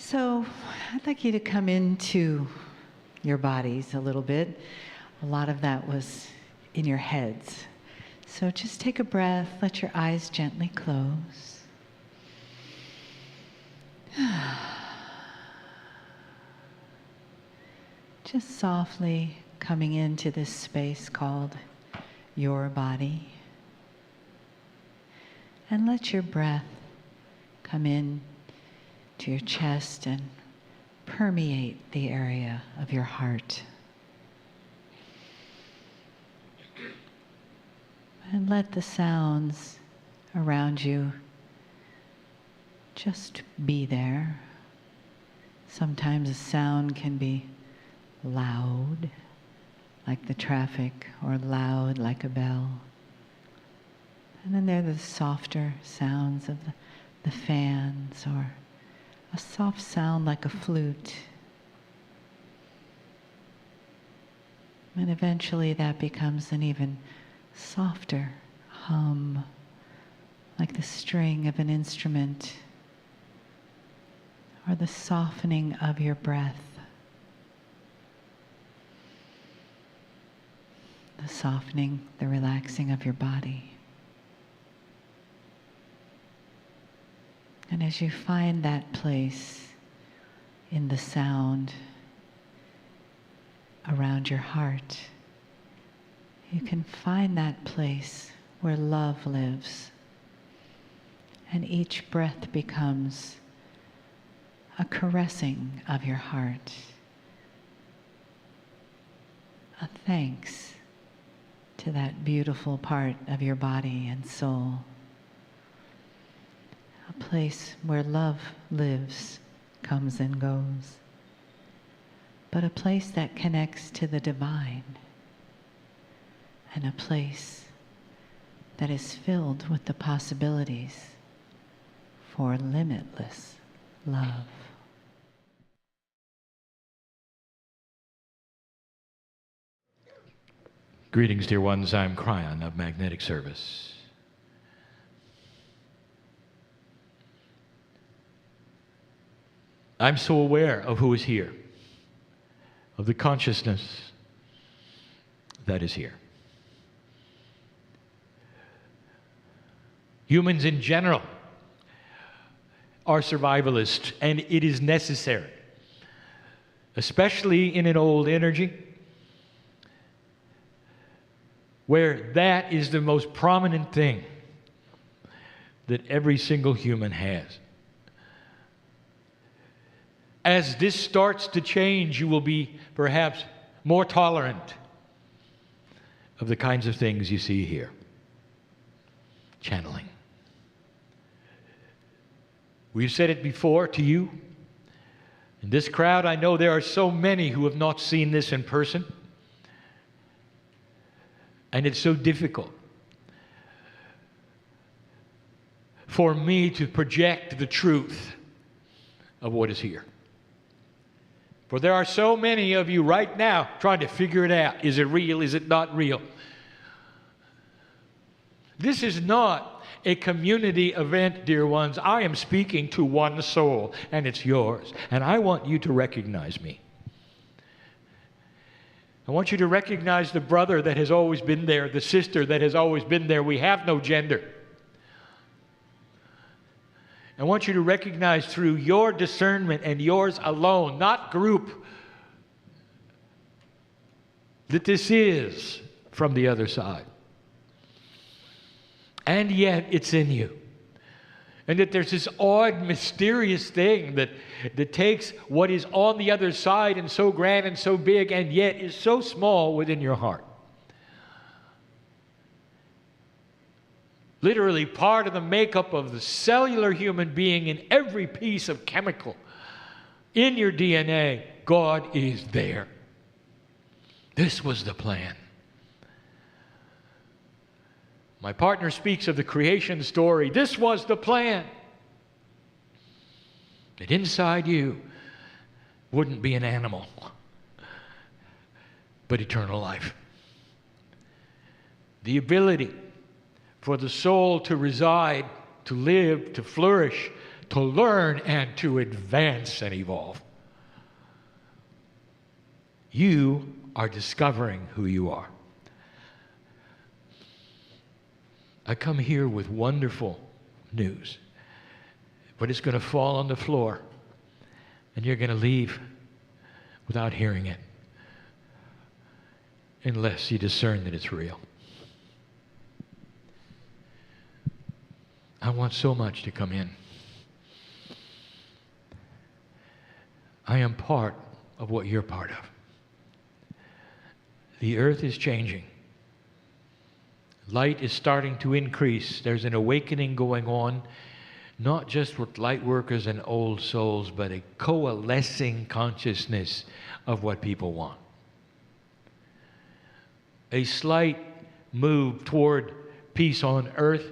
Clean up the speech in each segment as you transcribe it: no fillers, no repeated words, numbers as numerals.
So I'd like you to come into your bodies a little bit. A lot of that was in your heads. So just take a breath, let your eyes gently close. Just softly coming into this space called your body. And let your breath come in to your chest and permeate the area of your heart. And let the sounds around you just be there. Sometimes a sound can be loud, like the traffic, or loud like a bell. And then there are the softer sounds of the fans, or a soft sound like a flute. And eventually that becomes an even softer hum, like the string of an instrument, or the softening of your breath, the softening, the relaxing of your body. And as you find that place in the sound around your heart, you can find that place where love lives. And each breath becomes a caressing of your heart, a thanks to that beautiful part of your body and soul. A place where love lives, comes and goes, but a place that connects to the divine, and a place that is filled with the possibilities for limitless love. Greetings, dear ones. I'm Kryon of Magnetic Service. I'm so aware of who is here, of the consciousness that is here. Humans in general are survivalists, and it is necessary, especially in an old energy, where that is the most prominent thing that every single human has. As this starts to change, you will be perhaps more tolerant of the kinds of things you see here. Channeling. We've said it before to you. In this crowd, I know there are so many who have not seen this in person. And it's so difficult for me to project the truth of what is here. For there are so many of you right now trying to figure it out. Is it real? Is it not real? This is not a community event, dear ones. I am speaking to one soul, and it's yours. And I want you to recognize me. I want you to recognize the brother that has always been there, the sister that has always been there. We have no gender. I want you to recognize through your discernment and yours alone, not group, that this is from the other side. And yet it's in you. And that there's this odd, mysterious thing that takes what is on the other side and so grand and so big and yet is so small within your heart. Literally part of the makeup of the cellular human being in every piece of chemical in your DNA, God is there. This was the plan. My partner speaks of the creation story. This was the plan. That inside you wouldn't be an animal, but eternal life. The ability for the soul to reside, to live, to flourish, to learn and to advance and evolve. You are discovering who you are. I come here with wonderful news, but it's going to fall on the floor, and you're going to leave without hearing it, unless you discern that it's real. I want so much to come in. I am part of what you're part of. The earth is changing. Light is starting to increase. There's an awakening going on, not just with light workers and old souls, but a coalescing consciousness of what people want. A slight move toward peace on earth,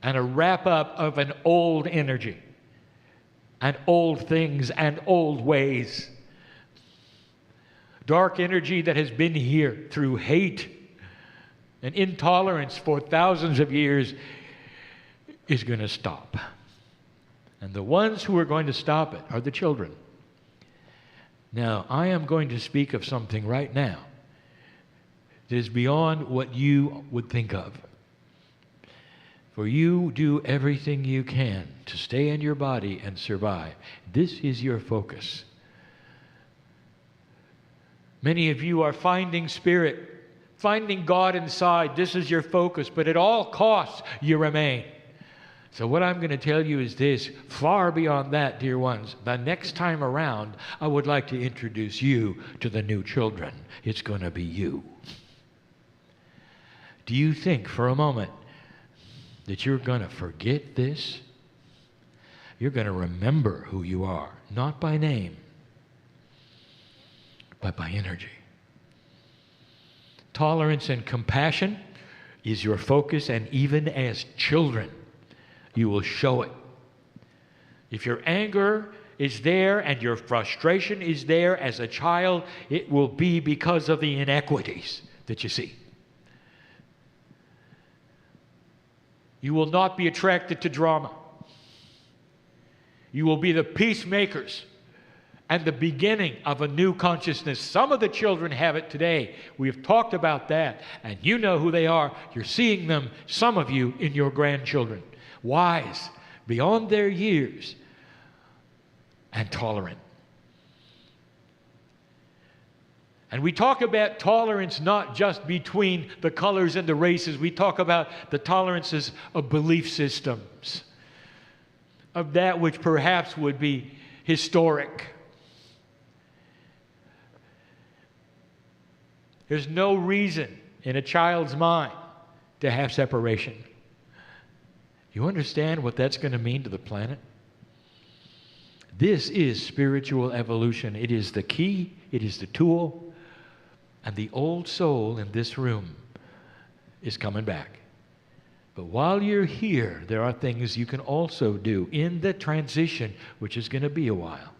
and a wrap-up of an old energy, and old things, and old ways. Dark energy that has been here through hate and intolerance for thousands of years is going to stop. And the ones who are going to stop it are the children. Now, I am going to speak of something right now that is beyond what you would think of. For you do everything you can to stay in your body and survive. This is your focus. Many of you are finding spirit, finding God inside. This is your focus, but at all costs you remain. So what I'm going to tell you is this: far beyond that, dear ones, the next time around, I would like to introduce you to the new children. It's going to be you. Do you think for a moment that you're going to forget this? You're going to remember who you are, not by name, but by energy. Tolerance and compassion is your focus, and even as children, you will show it. If your anger is there and your frustration is there as a child, it will be because of the inequities that you see. You will not be attracted to drama. You will be the peacemakers and the beginning of a new consciousness. Some of the children have it today. We have talked about that, and you know who they are. You're seeing them, some of you, in your grandchildren. Wise, beyond their years, and tolerant. And we talk about tolerance not just between the colors and the races. We talk about the tolerances of belief systems, of that which perhaps would be historic. There's no reason in a child's mind to have separation. You understand what that's going to mean to the planet? This is spiritual evolution. It is the key, it is the tool, and the old soul in this room is coming back. But while you're here, there are things you can also do in the transition, which is going to be a while.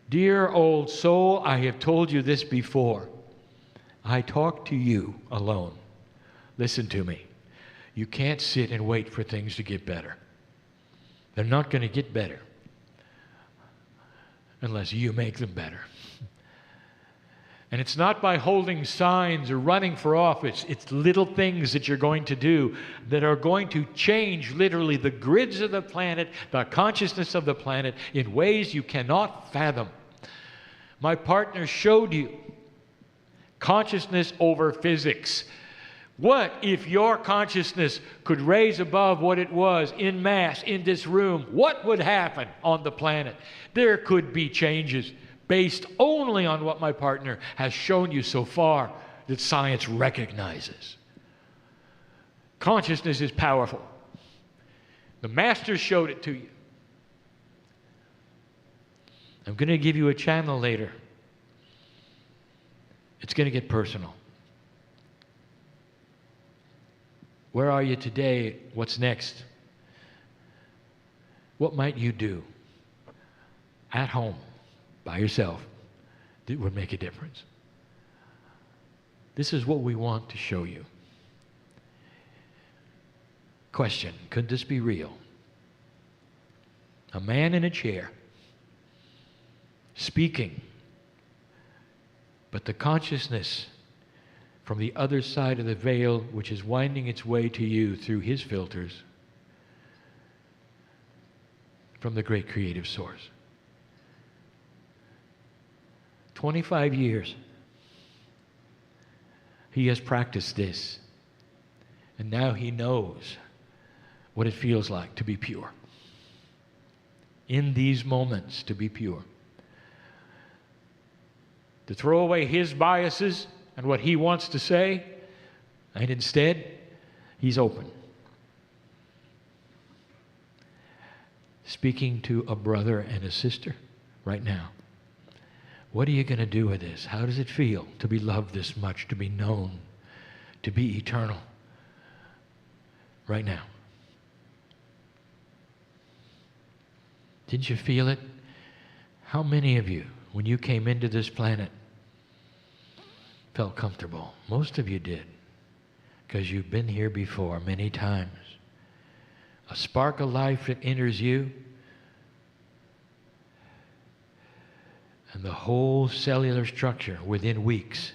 Dear old soul, I have told you this before. I talk to you alone. Listen to me. You can't sit and wait for things to get better. They're not going to get better unless you make them better. And it's not by holding signs or running for office. It's little things that you're going to do that are going to change literally the grids of the planet, the consciousness of the planet, in ways you cannot fathom. My partner showed you consciousness over physics. What if your consciousness could raise above what it was in mass in this room? What would happen on the planet? There could be changes based only on what my partner has shown you so far that science recognizes. Consciousness is powerful. The Master showed it to you. I'm going to give you a channel later. It's going to get personal. Where are you today? What's next? What might you do at home by yourself that would make a difference? This is what we want to show you. question, could this be real? A man in a chair, speaking, but the consciousness from the other side of the veil, which is winding its way to you through his filters, from the great creative source. 25 years he has practiced this, and now he knows what it feels like to be pure. In these moments, to be pure. To throw away his biases and what he wants to say, and instead, he's open. Speaking to a brother and a sister right now. What are you going to do with this? How does it feel to be loved this much, to be known, to be eternal? Right now. Didn't you feel it? How many of you, when you came into this planet, felt comfortable? Most of you did, because you've been here before many times. A spark of life that enters you, and the whole cellular structure within weeks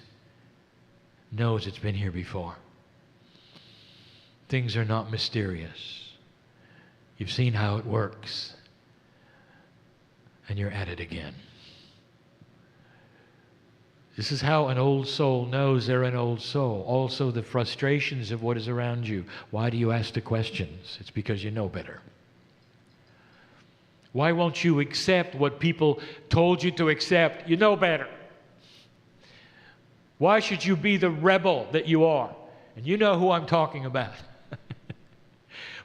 knows it's been here before. Things are not mysterious. You've seen how it works, and you're at it again. This is how an old soul knows they're an old soul. Also, the frustrations of what is around you. Why do you ask the questions? It's because you know better. Why won't you accept what people told you to accept? You know better. Why should you be the rebel that you are? And you know who I'm talking about.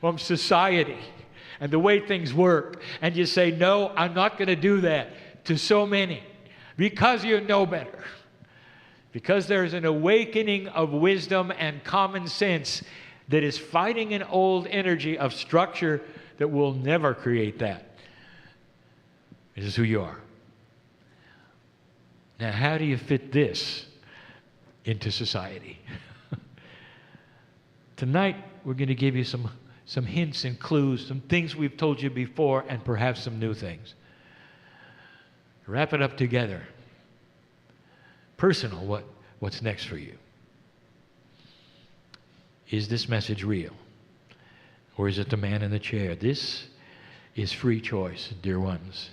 From society and the way things work. And you say, no, I'm not going to do that to so many. Because you know better. Because there's an awakening of wisdom and common sense that is fighting an old energy of structure that will never create that. This is who you are. Now, how do you fit this into society? Tonight, we're going to give you some hints and clues, some things we've told you before, and perhaps some new things. Wrap it up together. Personal, what's next for you? Is this message real? Or is it the man in the chair? This is free choice, dear ones.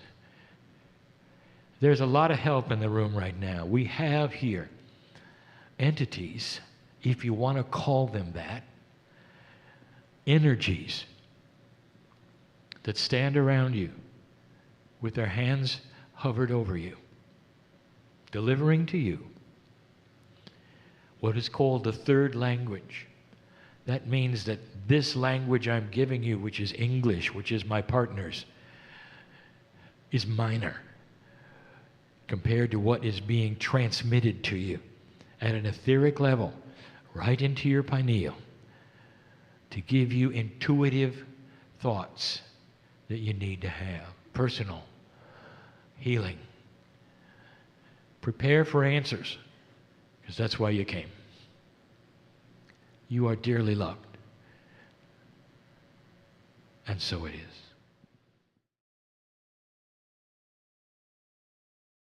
There's a lot of help in the room right now. We have here entities, if you want to call them that, energies that stand around you with their hands hovered over you, delivering to you what is called the third language. That means that this language I'm giving you, which is English, which is my partner's, is minor compared to what is being transmitted to you at an etheric level, right into your pineal, to give you intuitive thoughts that you need to have. Personal healing. Prepare for answers, because that's why you came. You are dearly loved. And so it is.